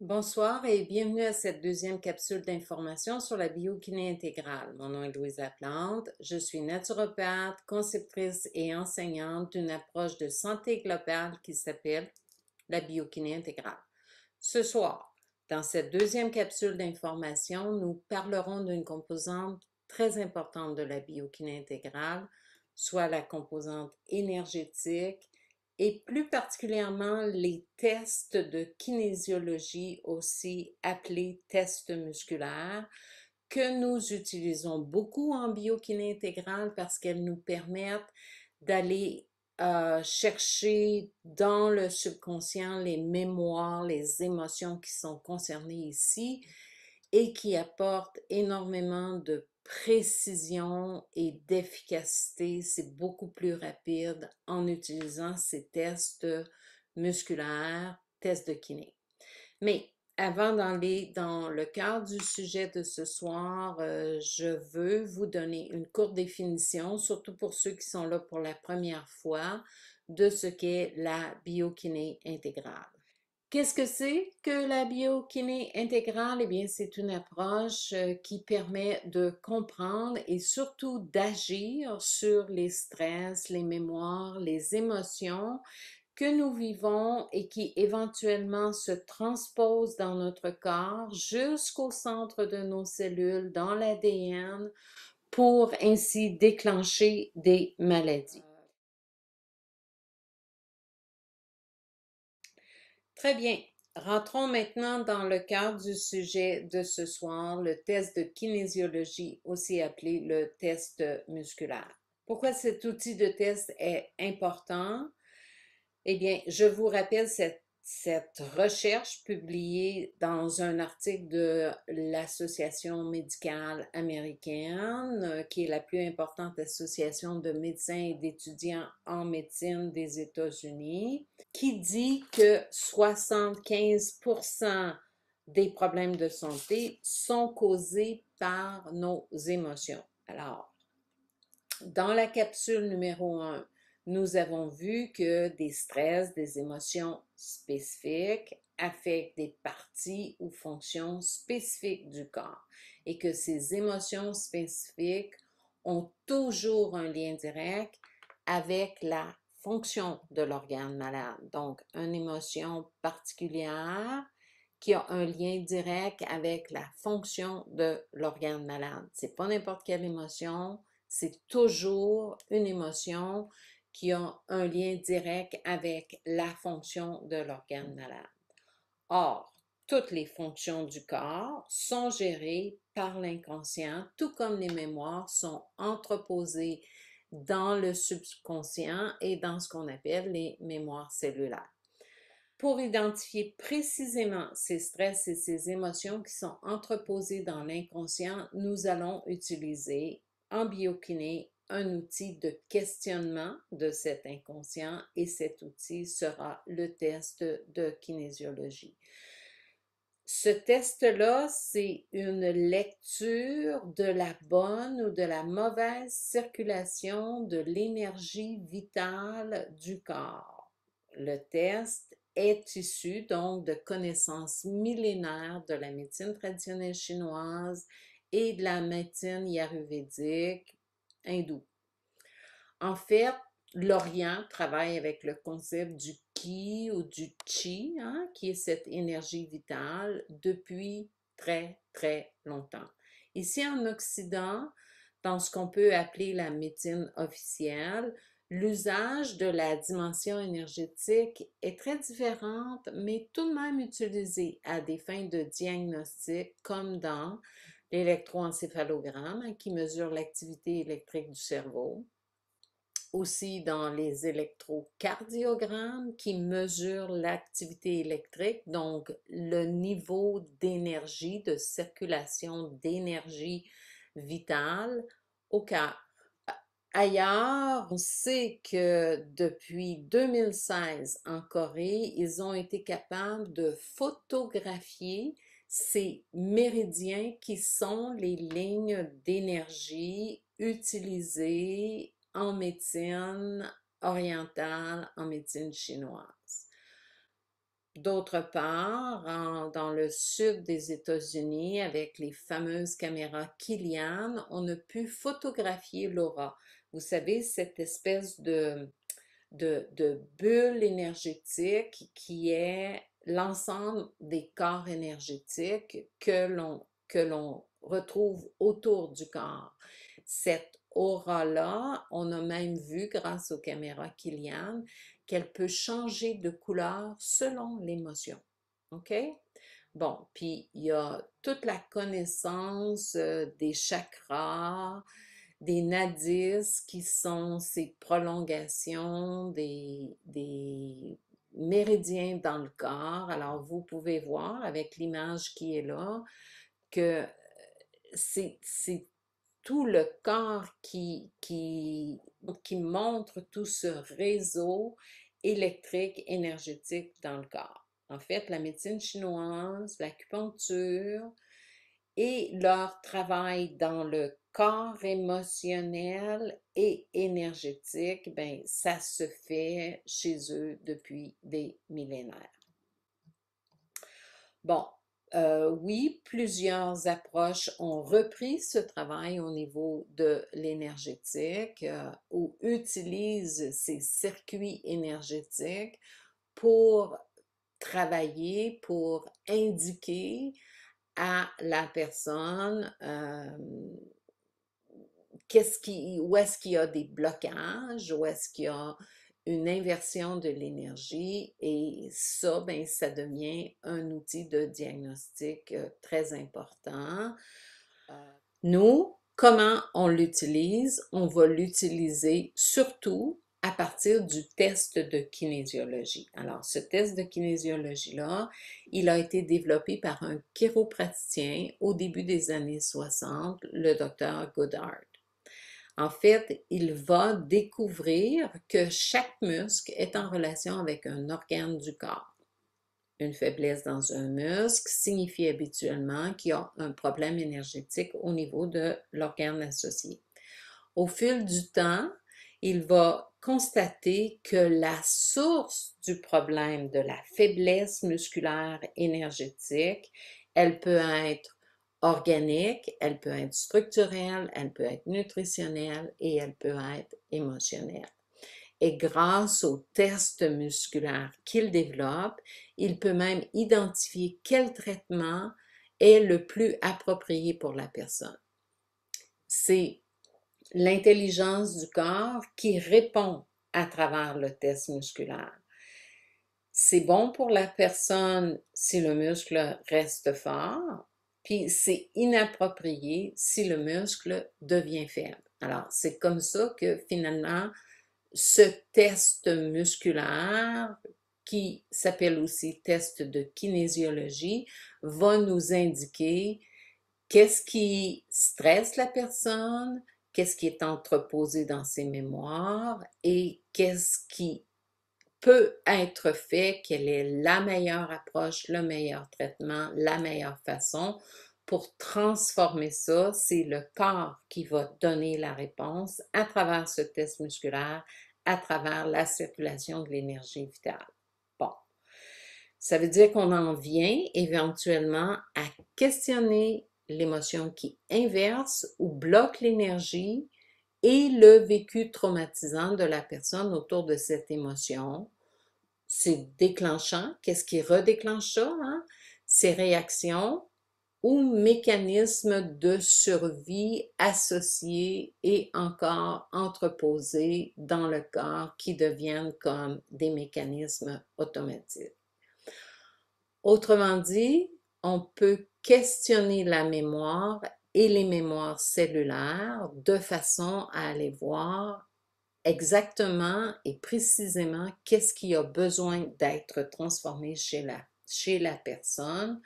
Bonsoir et bienvenue à cette deuxième capsule d'information sur la biokiné intégrale. Mon nom est Louisa Plante, je suis naturopathe, conceptrice et enseignante d'une approche de santé globale qui s'appelle la biokiné intégrale. Ce soir, dans cette deuxième capsule d'information, nous parlerons d'une composante très importante de la biokiné intégrale, soit la composante énergétique et plus particulièrement les tests de kinésiologie, aussi appelés tests musculaires, que nous utilisons beaucoup en biokiné intégrale parce qu'elles nous permettent d'aller chercher dans le subconscient les mémoires, les émotions qui sont concernées ici et qui apportent énormément de précision et d'efficacité. C'est beaucoup plus rapide en utilisant ces tests musculaires, tests de kiné. Mais avant d'aller dans le cœur du sujet de ce soir, je veux vous donner une courte définition, surtout pour ceux qui sont là pour la première fois, de ce qu'est la biokiné intégrale. Qu'est-ce que c'est que la biokiné intégrale? Eh bien, c'est une approche qui permet de comprendre et surtout d'agir sur les stress, les mémoires, les émotions que nous vivons et qui éventuellement se transposent dans notre corps jusqu'au centre de nos cellules, dans l'ADN, pour ainsi déclencher des maladies. Très bien. Rentrons maintenant dans le cœur du sujet de ce soir, le test de kinésiologie, aussi appelé le test musculaire. Pourquoi cet outil de test est important? Eh bien, je vous rappelle cette recherche publiée dans un article de l'Association médicale américaine, qui est la plus importante association de médecins et d'étudiants en médecine des États-Unis, qui dit que 75% des problèmes de santé sont causés par nos émotions. Alors, dans la capsule numéro 1, nous avons vu que des stress, des émotions spécifiques affectent des parties ou fonctions spécifiques du corps et que ces émotions spécifiques ont toujours un lien direct avec la fonction de l'organe malade. Donc, une émotion particulière qui a un lien direct avec la fonction de l'organe malade. C'est pas n'importe quelle émotion, c'est toujours une émotion qui a un lien direct avec la fonction de l'organe malade. Or, toutes les fonctions du corps sont gérées par l'inconscient, tout comme les mémoires sont entreposées dans le subconscient et dans ce qu'on appelle les mémoires cellulaires. Pour identifier précisément ces stress et ces émotions qui sont entreposées dans l'inconscient, nous allons utiliser en biokiné un outil de questionnement de cet inconscient et cet outil sera le test de kinésiologie. Ce test-là, c'est une lecture de la bonne ou de la mauvaise circulation de l'énergie vitale du corps. Le test est issu donc de connaissances millénaires de la médecine traditionnelle chinoise et de la médecine ayurvédique hindoue. En fait, l'Orient travaille avec le concept du Qi ou du Chi, hein, qui est cette énergie vitale, depuis très, très longtemps. Ici en Occident, dans ce qu'on peut appeler la médecine officielle, l'usage de la dimension énergétique est très différente, mais tout de même utilisée à des fins de diagnostic, comme dans l'électroencéphalogramme, hein, qui mesure l'activité électrique du cerveau, aussi dans les électrocardiogrammes qui mesurent l'activité électrique, donc le niveau d'énergie, de circulation d'énergie vitale au cœur. Ailleurs, on sait que depuis 2016 en Corée, ils ont été capables de photographier ces méridiens qui sont les lignes d'énergie utilisées en médecine orientale, en médecine chinoise. D'autre part, dans le sud des États-Unis, avec les fameuses caméras Killian, on a pu photographier l'aura. Vous savez, cette espèce de bulle énergétique qui est l'ensemble des corps énergétiques que l'on retrouve autour du corps. Cette aura-là, on a même vu grâce aux caméras Killian qu'elle peut changer de couleur selon l'émotion. OK? Bon, puis il y a toute la connaissance des chakras, des nadis qui sont ces prolongations des méridiens dans le corps. Alors, vous pouvez voir avec l'image qui est là que c'est tout le corps qui montre tout ce réseau électrique, énergétique dans le corps. En fait, la médecine chinoise, l'acupuncture et leur travail dans le corps émotionnel et énergétique, ben, ça se fait chez eux depuis des millénaires. Bon, oui, plusieurs approches ont repris ce travail au niveau de l'énergétique ou utilisent ces circuits énergétiques pour travailler, pour indiquer à la personne où est-ce qu'il y a des blocages, où est-ce qu'il y a une inversion de l'énergie et ça, ben, ça devient un outil de diagnostic très important. Nous, comment on l'utilise? On va l'utiliser surtout à partir du test de kinésiologie. Alors, ce test de kinésiologie-là, il a été développé par un chiropraticien au début des années 60, le docteur Goddard. En fait, il va découvrir que chaque muscle est en relation avec un organe du corps. Une faiblesse dans un muscle signifie habituellement qu'il y a un problème énergétique au niveau de l'organe associé. Au fil du temps, il va constater que la source du problème de la faiblesse musculaire énergétique, elle peut être organique, elle peut être structurelle, elle peut être nutritionnelle et elle peut être émotionnelle. Et grâce aux tests musculaires qu'il développe, il peut même identifier quel traitement est le plus approprié pour la personne. C'est l'intelligence du corps qui répond à travers le test musculaire. C'est bon pour la personne si le muscle reste fort, puis c'est inapproprié si le muscle devient faible. Alors, c'est comme ça que finalement, ce test musculaire, qui s'appelle aussi test de kinésiologie, va nous indiquer qu'est-ce qui stresse la personne, qu'est-ce qui est entreposé dans ses mémoires et qu'est-ce qui peut être fait, quelle est la meilleure approche, le meilleur traitement, la meilleure façon pour transformer ça. C'est le corps qui va donner la réponse à travers ce test musculaire, à travers la circulation de l'énergie vitale. Bon, ça veut dire qu'on en vient éventuellement à questionner l'émotion qui inverse ou bloque l'énergie et le vécu traumatisant de la personne autour de cette émotion. C'est déclenchant. Qu'est-ce qui redéclenche ça? Hein? Ces réactions ou mécanismes de survie associés et encore entreposés dans le corps qui deviennent comme des mécanismes automatiques. Autrement dit, on peut questionner la mémoire et les mémoires cellulaires de façon à aller voir exactement et précisément qu'est-ce qui a besoin d'être transformé chez la personne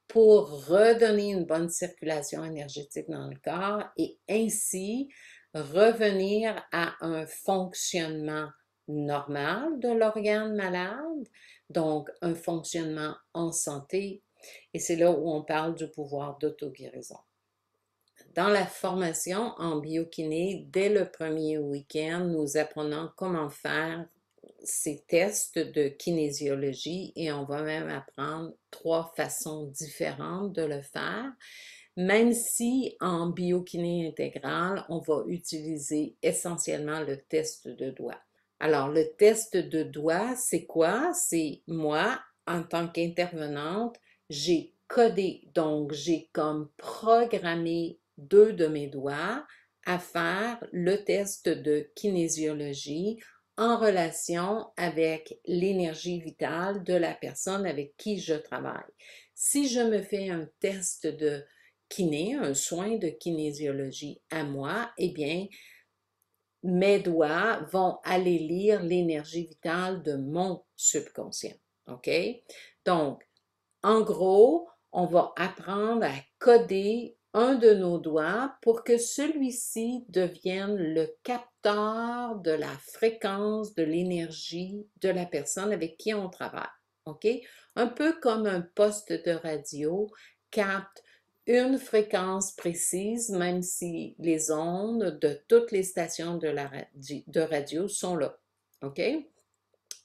pour redonner une bonne circulation énergétique dans le corps et ainsi revenir à un fonctionnement normal de l'organe malade, donc un fonctionnement en santé. Et c'est là où on parle du pouvoir d'auto-guérison. Dans la formation en biokiné, dès le premier week-end, nous apprenons comment faire ces tests de kinésiologie et on va même apprendre 3 façons différentes de le faire, même si en biokiné intégrale, on va utiliser essentiellement le test de doigt. Alors, le test de doigt, c'est quoi? C'est moi, en tant qu'intervenante, j'ai codé, donc j'ai comme programmé 2 de mes doigts à faire le test de kinésiologie en relation avec l'énergie vitale de la personne avec qui je travaille. Si je me fais un test de kiné, un soin de kinésiologie à moi, eh bien, mes doigts vont aller lire l'énergie vitale de mon subconscient. OK? Donc, en gros, on va apprendre à coder un de nos doigts pour que celui-ci devienne le capteur de la fréquence de l'énergie de la personne avec qui on travaille. OK? Un peu comme un poste de radio capte une fréquence précise, même si les ondes de toutes les stations de radio sont là. OK?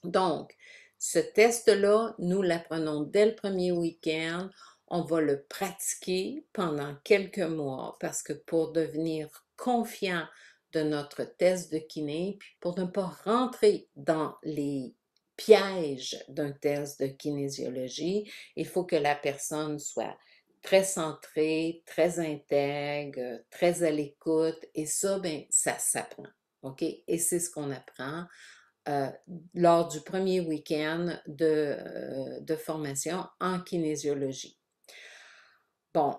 Donc, ce test-là, nous l'apprenons dès le premier week-end. On va le pratiquer pendant quelques mois parce que pour devenir confiant de notre test de kiné, puis pour ne pas rentrer dans les pièges d'un test de kinésiologie, il faut que la personne soit très centrée, très intègre, très à l'écoute et ça, ben, ça s'apprend. OK? Et c'est ce qu'on apprend euh, lors du premier week-end de formation en kinésiologie. Bon,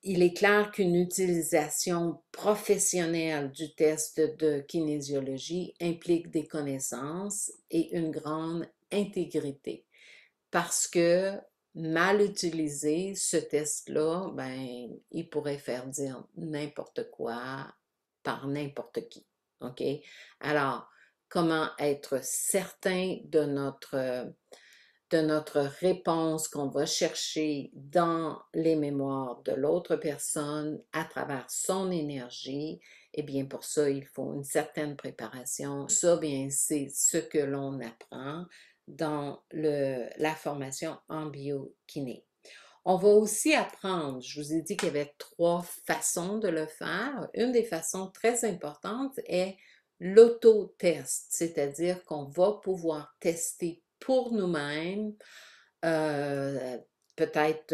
il est clair qu'une utilisation professionnelle du test de kinésiologie implique des connaissances et une grande intégrité parce que mal utilisé, ce test-là, ben, il pourrait faire dire n'importe quoi par n'importe qui. OK? Alors, comment être certain de notre réponse qu'on va chercher dans les mémoires de l'autre personne à travers son énergie? Eh bien, pour ça, il faut une certaine préparation. Ça, bien, c'est ce que l'on apprend dans la formation en biokiné. On va aussi apprendre, je vous ai dit qu'il y avait 3 façons de le faire. Une des façons très importantes est l'autotest, c'est-à-dire qu'on va pouvoir tester pour nous-mêmes euh, peut-être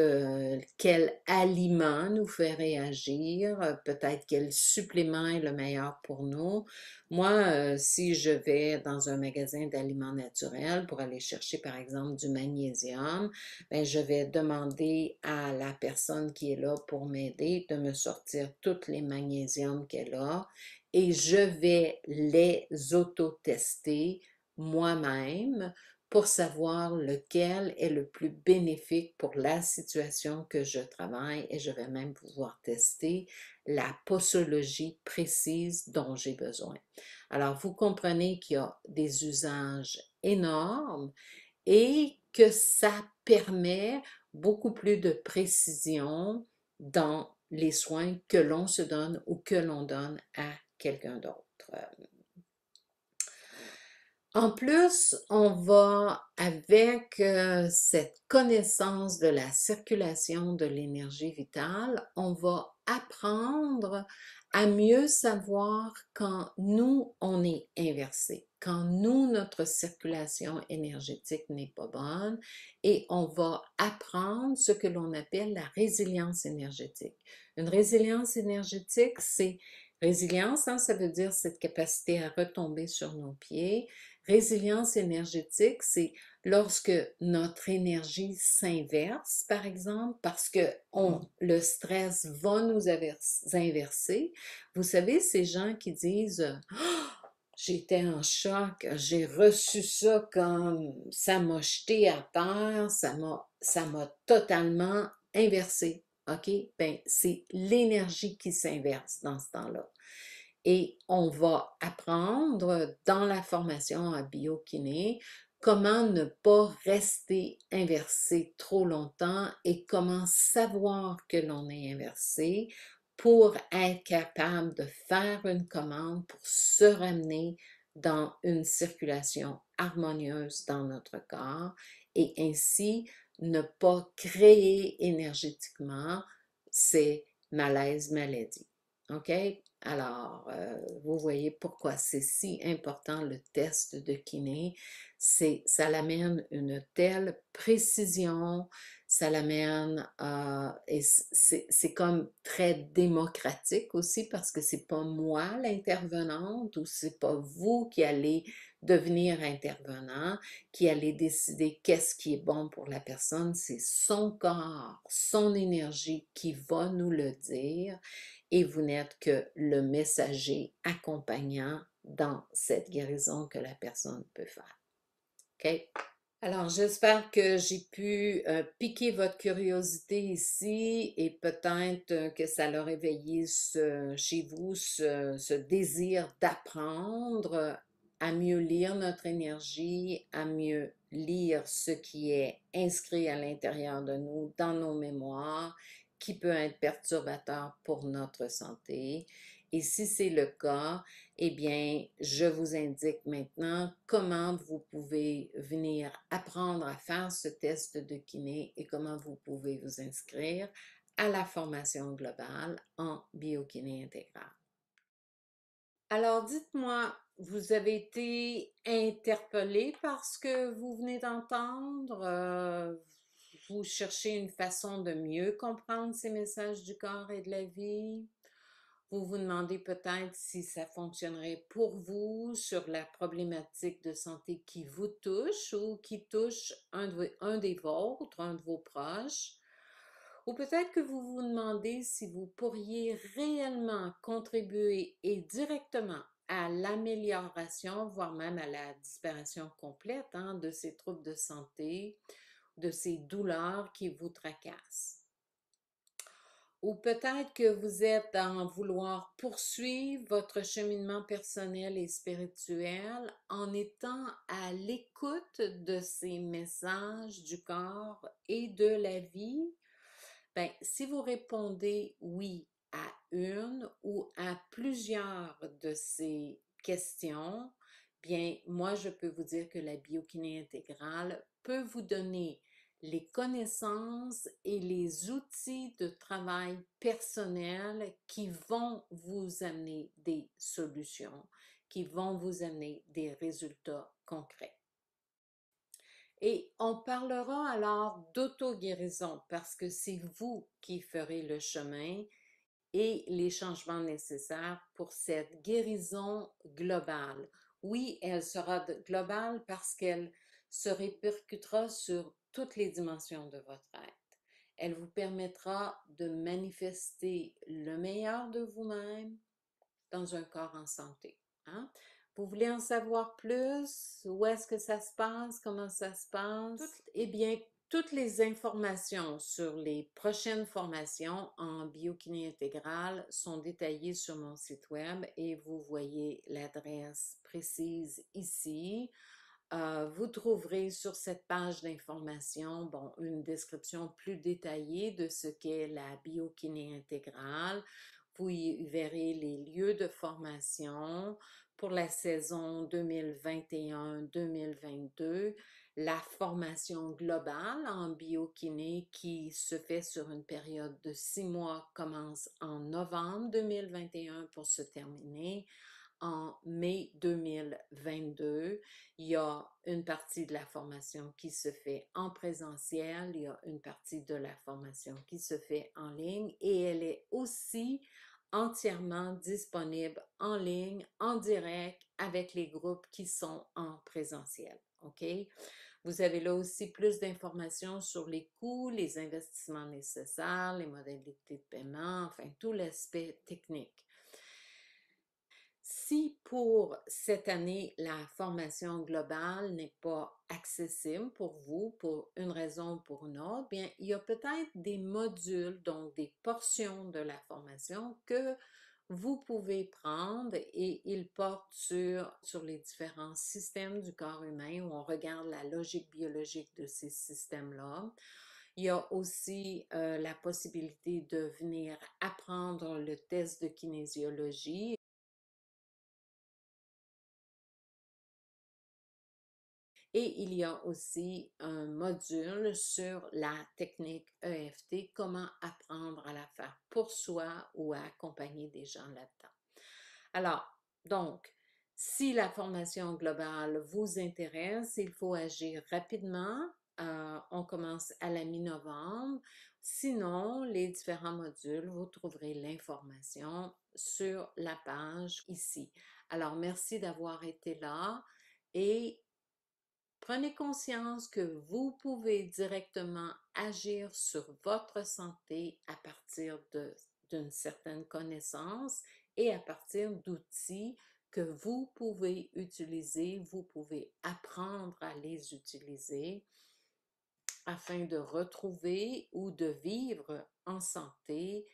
quel aliment nous fait réagir, peut-être quel supplément est le meilleur pour nous. Moi, si je vais dans un magasin d'aliments naturels pour aller chercher, par exemple, du magnésium, ben, je vais demander à la personne qui est là pour m'aider de me sortir tous les magnésiums qu'elle a et je vais les auto-tester moi-même pour savoir lequel est le plus bénéfique pour la situation que je travaille et je vais même pouvoir tester la posologie précise dont j'ai besoin. Alors, vous comprenez qu'il y a des usages énormes et que ça permet beaucoup plus de précision dans les soins que l'on se donne ou que l'on donne à quelqu'un d'autre. En plus, on va, avec cette connaissance de la circulation de l'énergie vitale, on va apprendre à mieux savoir quand nous, on est inversé, quand nous, notre circulation énergétique n'est pas bonne, et on va apprendre ce que l'on appelle la résilience énergétique. Une résilience énergétique, c'est résilience, hein, ça veut dire cette capacité à retomber sur nos pieds. Résilience énergétique, c'est lorsque notre énergie s'inverse, par exemple, parce que le stress va nous inverser. Vous savez, ces gens qui disent oh, j'étais en choc, j'ai reçu ça comme ça m'a jeté à terre, ça m'a totalement inversé. OK? Ben, c'est l'énergie qui s'inverse dans ce temps-là. Et on va apprendre dans la formation en biokiné comment ne pas rester inversé trop longtemps et comment savoir que l'on est inversé pour être capable de faire une commande pour se ramener dans une circulation harmonieuse dans notre corps et ainsi ne pas créer énergétiquement ces malaises, maladies. OK? Alors, vous voyez pourquoi c'est si important le test de kiné. Ça l'amène une telle précision, ça l'amène et c'est comme très démocratique aussi parce que c'est pas moi l'intervenante ou c'est pas vous qui allez devenir intervenant, qui allez décider qu'est-ce qui est bon pour la personne, c'est son corps, son énergie qui va nous le dire et vous n'êtes que le messager accompagnant dans cette guérison que la personne peut faire. OK? Alors, j'espère que j'ai pu piquer votre curiosité ici et peut-être que ça l'a réveillé chez vous ce désir d'apprendre à mieux lire notre énergie, à mieux lire ce qui est inscrit à l'intérieur de nous, dans nos mémoires, qui peut être perturbateur pour notre santé. Et si c'est le cas, eh bien, je vous indique maintenant comment vous pouvez venir apprendre à faire ce test de kiné et comment vous pouvez vous inscrire à la formation globale en biokiné intégrale. Alors, dites-moi, vous avez été interpellé par ce que vous venez d'entendre? Vous cherchez une façon de mieux comprendre ces messages du corps et de la vie? Vous vous demandez peut-être si ça fonctionnerait pour vous sur la problématique de santé qui vous touche ou qui touche un des vôtres, un de vos proches. Ou peut-être que vous vous demandez si vous pourriez réellement contribuer et directement à l'amélioration, voire même à la disparition complète de ces troubles de santé, de ces douleurs qui vous tracassent. Ou peut-être que vous êtes en vouloir poursuivre votre cheminement personnel et spirituel en étant à l'écoute de ces messages du corps et de la vie. Ben, si vous répondez oui à une ou à plusieurs de ces questions, bien, moi, je peux vous dire que la biokiné intégrale peut vous donner les connaissances et les outils de travail personnel qui vont vous amener des solutions, qui vont vous amener des résultats concrets. Et on parlera alors d'auto-guérison parce que c'est vous qui ferez le chemin et les changements nécessaires pour cette guérison globale. Oui, elle sera globale parce qu'elle se répercutera sur toutes les dimensions de votre être. Elle vous permettra de manifester le meilleur de vous-même dans un corps en santé. Hein? Vous voulez en savoir plus? Où est-ce que ça se passe? Comment ça se passe? Eh bien, toutes les informations sur les prochaines formations en biokiné intégrale sont détaillées sur mon site web et vous voyez l'adresse précise ici. Vous trouverez sur cette page d'information, bon, une description plus détaillée de ce qu'est la biokiné intégrale. Vous y verrez les lieux de formation pour la saison 2021-2022, la formation globale en biokiné qui se fait sur une période de 6 mois commence en novembre 2021 pour se terminer en mai 2022. Il y a une partie de la formation qui se fait en présentiel, il y a une partie de la formation qui se fait en ligne et elle est aussi entièrement disponible en ligne, en direct, avec les groupes qui sont en présentiel. OK? Vous avez là aussi plus d'informations sur les coûts, les investissements nécessaires, les modalités de paiement, enfin tout l'aspect technique. Si pour cette année, la formation globale n'est pas accessible pour vous, pour une raison ou pour une autre, bien, il y a peut-être des modules, donc des portions de la formation que vous pouvez prendre et ils portent sur les différents systèmes du corps humain où on regarde la logique biologique de ces systèmes-là. Il y a aussi la possibilité de venir apprendre le test de kinésiologie Et il y a aussi un module sur la technique EFT, comment apprendre à la faire pour soi ou à accompagner des gens là-dedans. Alors, donc, si la formation globale vous intéresse, il faut agir rapidement. On commence à la mi-novembre. Sinon, les différents modules, vous trouverez l'information sur la page ici. Alors, merci d'avoir été là et prenez conscience que vous pouvez directement agir sur votre santé à partir d'une certaine connaissance et à partir d'outils que vous pouvez utiliser, vous pouvez apprendre à les utiliser afin de retrouver ou de vivre en santé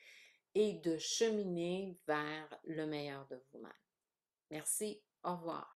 et de cheminer vers le meilleur de vous-même. Merci, au revoir.